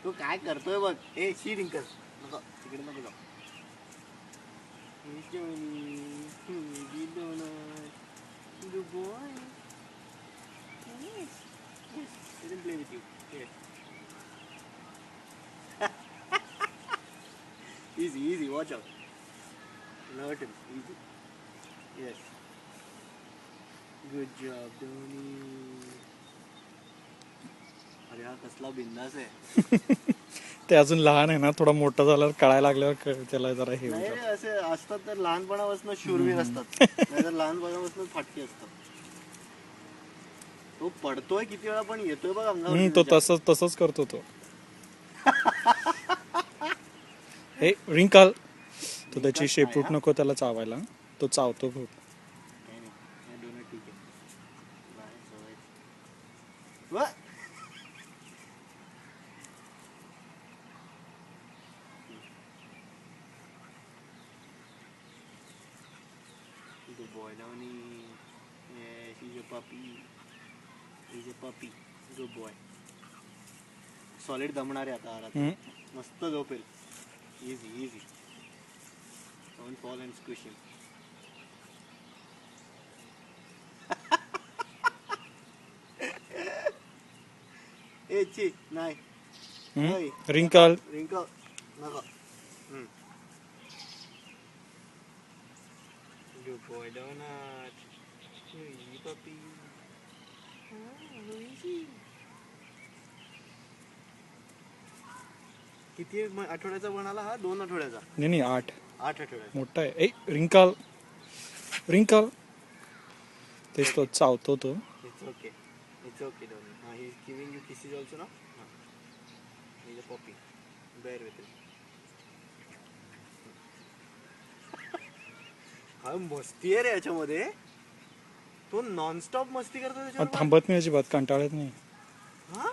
तो काय करतोय बघ. ए शी रिंकल नको तिकडे नको जाऊ. Good boy. Yes. Yes. Let him play with you. Here. Easy, easy. Watch out. Don't hurt him. Easy. Yes. Good job, Dhoni. अरे हा कसला बिंदास आहे. ते अजून लहान आहे ना, थोडा मोठा झाल्यावर कळायला लागल्यावर त्याला जरा हे नाही होतं. रे, असे असतात तर लहानपणापासून शूरवीर असतात. नाहीतर लहानपणापासून फाटकी असतात. तो पडतोय किती वेळा पण येतोय बघ अंगावर. तो तसंच करतो तो. हे रिंकल, तो त्याची शेपूट नको त्याला चावायला, तो चावतो खूप. नाही नाही, हे दोन ठीक आहे. नाही सवय. वा Good boy, Dhoni. Yes, he's a puppy. He's a puppy. Good boy. Solid दमणार आहे आता आरात. मस्त झोपेल. Easy, easy. Don't fall and squish him. ए ची नाही. ओय, रिंकल रिंकल नको. Good boy, Donut. Luigi puppy. Luigi. किती आठवड्याचा बनाला हा? 2 आठवड्याचा. नाही 8 आठवड्याचा. मोठा आहे. ए रिंकल तेच तो चावतो तो. It's okay. It's okay, Donut. He's giving you kisses also now. He's a puppy. Bear with him. हा मस्ती आहे रे याच्यामध्ये. तो नॉनस्टॉप मस्ती करतो त्याच्यावर. थांबत नाही अजिबात, कंटाळत नाही. हा?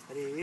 अरे